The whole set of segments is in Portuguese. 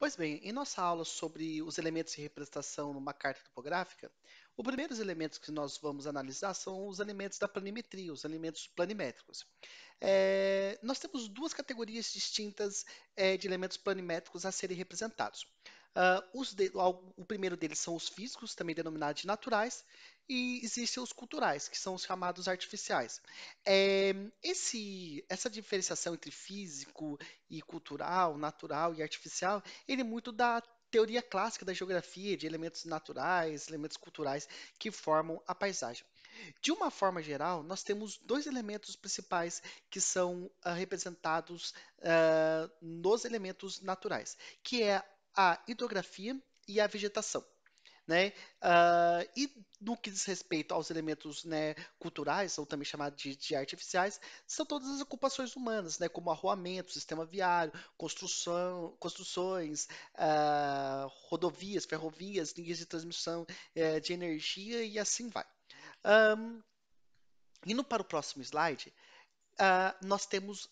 Pois bem, em nossa aula sobre os elementos de representação numa carta topográfica, os primeiros elementos que nós vamos analisar são os elementos da planimetria, os elementos planimétricos. Nós temos duas categorias distintas de elementos planimétricos a serem representados. O primeiro deles são os físicos, também denominados de naturais, e existem os culturais, que são os chamados artificiais. Essa diferenciação entre físico e cultural, natural e artificial, ele é muito da teoria clássica da geografia, de elementos naturais, elementos culturais que formam a paisagem. De uma forma geral, nós temos dois elementos principais que são representados nos elementos naturais, que é a hidrografia e a vegetação, né? E no que diz respeito aos elementos, né, culturais, ou também chamados de artificiais, são todas as ocupações humanas, né, como arruamento, sistema viário, construções, rodovias, ferrovias, linhas de transmissão de energia e assim vai. Ahn, Indo para o próximo slide, nós temos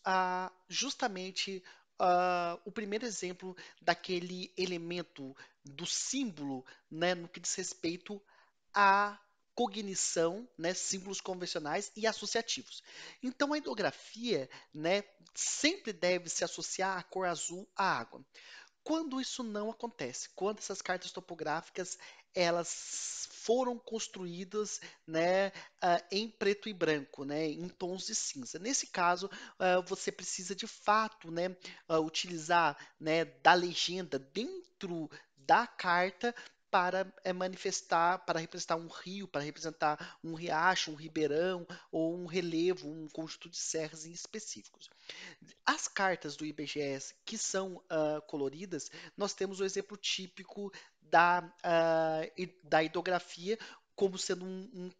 justamente o primeiro exemplo daquele elemento do símbolo, né, no que diz respeito à cognição, né, símbolos convencionais e associativos. Então, a ideografia, né, sempre deve se associar a cor azul à água. Quando isso não acontece, quando essas cartas topográficas elas foram construídas, né, em preto e branco, né, em tons de cinza. Nesse caso, você precisa de fato, né, utilizar, né, da legenda dentro da carta para manifestar, para representar um rio, para representar um riacho, um ribeirão ou um relevo, um conjunto de serras em específicos. As cartas do IBGS que são coloridas, nós temos o exemplo típico da idografia como sendo um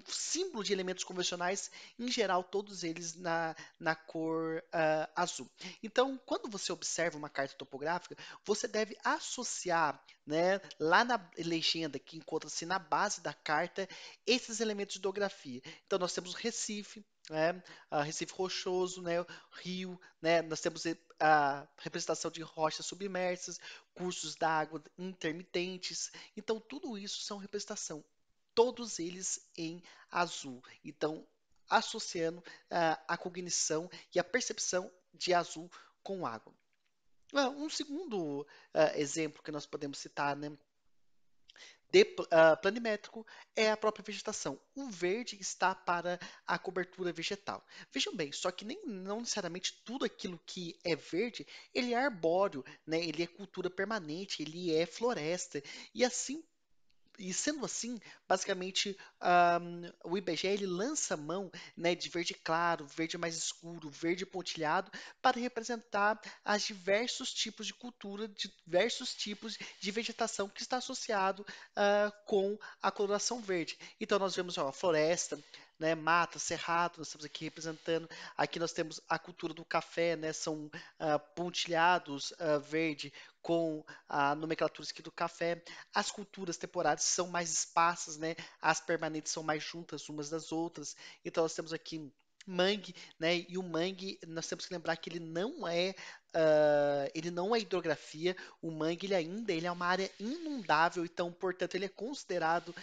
símbolo de elementos convencionais, em geral, todos eles na cor azul. Então, quando você observa uma carta topográfica, você deve associar, né, lá na legenda que encontra-se na base da carta, esses elementos de idografia. Então, nós temos Recife, né, Recife Rochoso, né, Rio, né, nós temos a representação de rochas submersas, cursos d'água intermitentes. Então, tudo isso são representação, todos eles em azul. Então, associando a cognição e a percepção de azul com água. Um segundo exemplo que nós podemos citar, né, planimétrico é a própria vegetação. O verde está para a cobertura vegetal. Vejam bem, só que não necessariamente tudo aquilo que é verde, ele é arbóreo, né? Ele é cultura permanente, ele é floresta. E assim e sendo assim, basicamente, o IBGE ele lança mão, né, de verde claro, verde mais escuro, verde pontilhado, para representar as diversos tipos de cultura, diversos tipos de vegetação que está associado com a coloração verde. Então nós vemos ó, floresta, né, mata, cerrado, nós estamos aqui representando. Aqui nós temos a cultura do café, né, são pontilhados verde com a nomenclatura aqui do café. As culturas temporárias são mais esparsas, né? As permanentes são mais juntas umas das outras. Então nós temos aqui mangue, né? E o mangue, nós temos que lembrar que ele não é hidrografia. O mangue ele é uma área inundável, então portanto ele é considerado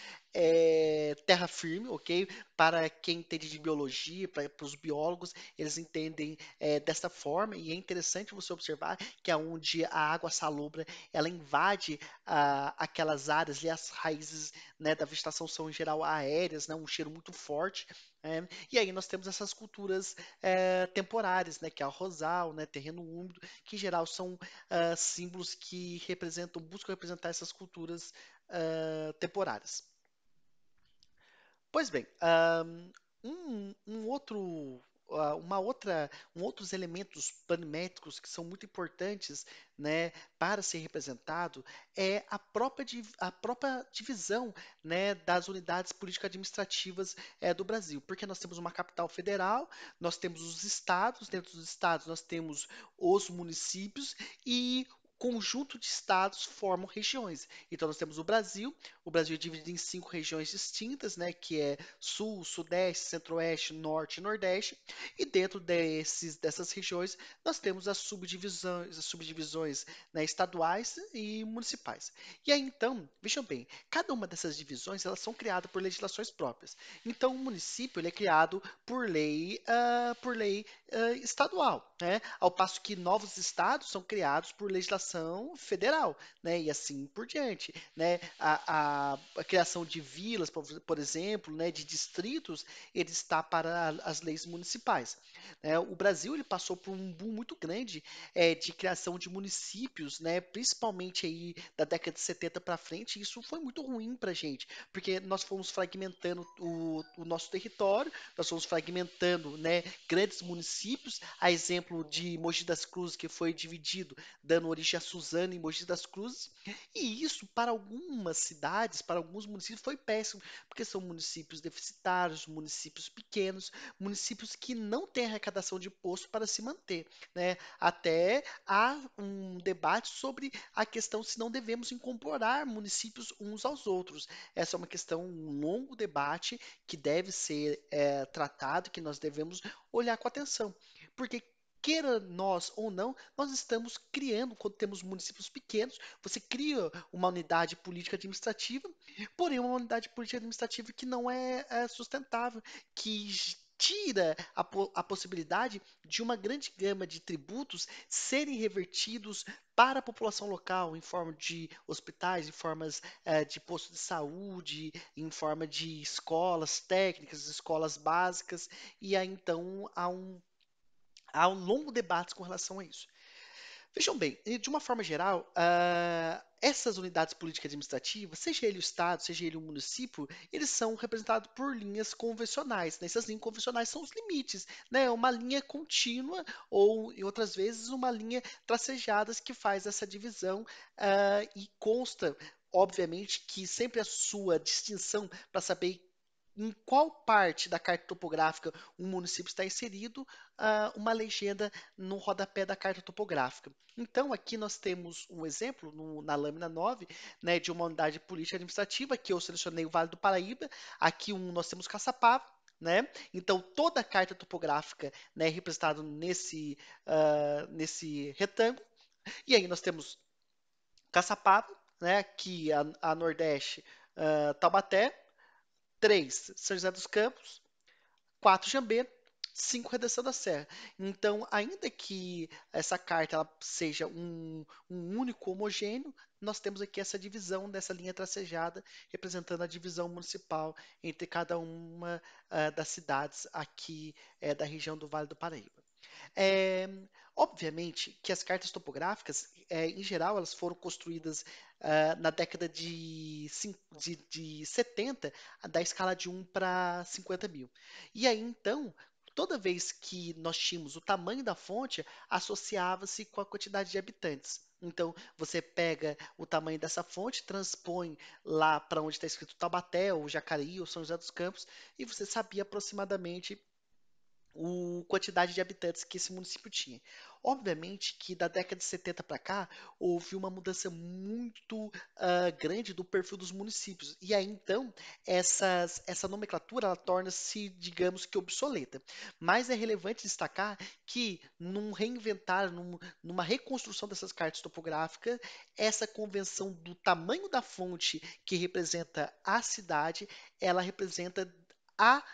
terra firme, ok? Para quem entende de biologia, para os biólogos, eles entendem dessa forma e é interessante você observar que é onde a água salobra ela invade aquelas áreas e as raízes, né, da vegetação são em geral aéreas, né, um cheiro muito forte. E aí nós temos essas culturas temporárias, né, que é o rosal, né, terreno úmido, que em geral são símbolos que buscam representar essas culturas temporárias. Pois bem, um outro, outros elementos planimétricos que são muito importantes, né, para ser representado é a própria divisão, né, das unidades político-administrativas do Brasil, porque nós temos uma capital federal, nós temos os estados, dentro dos estados nós temos os municípios e conjunto de estados formam regiões. Então nós temos o Brasil é dividido em 5 regiões distintas, né, que é Sul, Sudeste, Centro-Oeste, Norte e Nordeste, e dentro dessas regiões nós temos as subdivisões, né, estaduais e municipais. E aí então, vejam bem, cada uma dessas divisões elas são criadas por legislações próprias. Então o município ele é criado por lei estadual, né? Ao passo que novos estados são criados por legislação federal, né? E assim por diante, né? A criação de vilas, por exemplo, né? De distritos, ele está para as leis municipais, né? O Brasil ele passou por um boom muito grande de criação de municípios, né? Principalmente aí da década de 70 para frente. E isso foi muito ruim para a gente, porque nós fomos fragmentando o nosso território, nós fomos fragmentando, né, grandes municípios, a exemplo de Mogi das Cruzes, que foi dividido, dando origem a Suzano e Mogi das Cruzes, e isso para algumas cidades, para alguns municípios foi péssimo, porque são municípios deficitários, municípios pequenos, municípios que não têm arrecadação de imposto para se manter, né? Até há um debate sobre a questão se não devemos incorporar municípios uns aos outros. Essa é uma questão, um longo debate que deve ser tratado, que nós devemos olhar com atenção. Porque, queira nós ou não, nós estamos criando, quando temos municípios pequenos, você cria uma unidade política administrativa, porém uma unidade política administrativa que não é sustentável, que tira a possibilidade de uma grande gama de tributos serem revertidos para a população local, em forma de hospitais, em formas de postos de saúde, em forma de escolas técnicas, escolas básicas, e aí então há um longo debate com relação a isso. Vejam bem, de uma forma geral, essas unidades políticas administrativas, seja ele o Estado, seja ele o município, eles são representados por linhas convencionais, né? Essas linhas convencionais são os limites, né? Uma linha contínua ou, em outras vezes, uma linha tracejada que faz essa divisão e consta, obviamente, que sempre a sua distinção para saber em qual parte da carta topográfica um município está inserido, uma legenda no rodapé da carta topográfica. Então, aqui nós temos um exemplo na lâmina 9, né, de uma unidade política administrativa, que eu selecionei o Vale do Paraíba. Aqui nós temos Caçapava, né? Então, toda a carta topográfica, né, é representada nesse retângulo. E aí nós temos Caçapava, né, aqui a Nordeste, Taubaté, 3, São José dos Campos, 4 Jambeiro, 5 Redenção da Serra. Então, ainda que essa carta ela seja um único homogêneo, nós temos aqui essa divisão dessa linha tracejada, representando a divisão municipal entre cada uma das cidades aqui da região do Vale do Paraíba. É, obviamente que as cartas topográficas, em geral, elas foram construídas na década de 70, da escala de 1 para 50 mil. E aí, então, toda vez que nós tínhamos o tamanho da fonte, associava-se com a quantidade de habitantes. Então, você pega o tamanho dessa fonte, transpõe lá para onde está escrito Taubaté, ou Jacareí, ou São José dos Campos, e você sabia aproximadamente a quantidade de habitantes que esse município tinha. Obviamente que da década de 70 para cá houve uma mudança muito grande do perfil dos municípios. E aí então essa nomenclatura ela torna-se, digamos que obsoleta. Mas é relevante destacar que num reinventar, numa reconstrução dessas cartas topográficas, essa convenção do tamanho da fonte que representa a cidade, ela representa a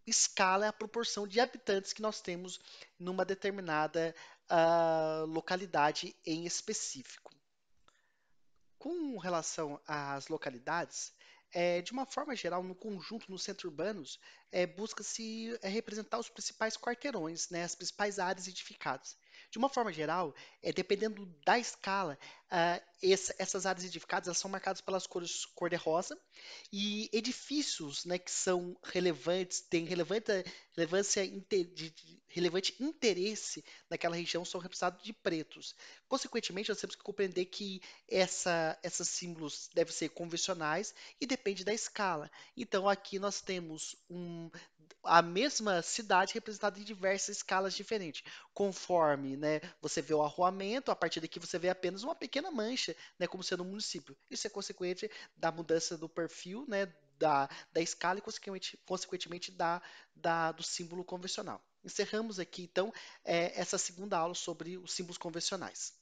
escala é a proporção de habitantes que nós temos numa determinada localidade em específico. Com relação às localidades, de uma forma geral, no conjunto, nos centros urbanos, busca-se representar os principais quarteirões, né, as principais áreas edificadas. De uma forma geral, dependendo da escala, essas áreas edificadas elas são marcadas pelas cores cor-de-rosa e edifícios, né, que são relevantes, têm relevante interesse naquela região, são representados de pretos. Consequentemente, nós temos que compreender que essas símbolos devem ser convencionais e depende da escala. Então, aqui nós temos a mesma cidade representada em diversas escalas diferentes, conforme, né, você vê o arruamento, a partir daqui você vê apenas uma pequena mancha, né, como sendo um município. Isso é consequente da mudança do perfil, né, da escala e, consequentemente do símbolo convencional. Encerramos aqui, então, essa segunda aula sobre os símbolos convencionais.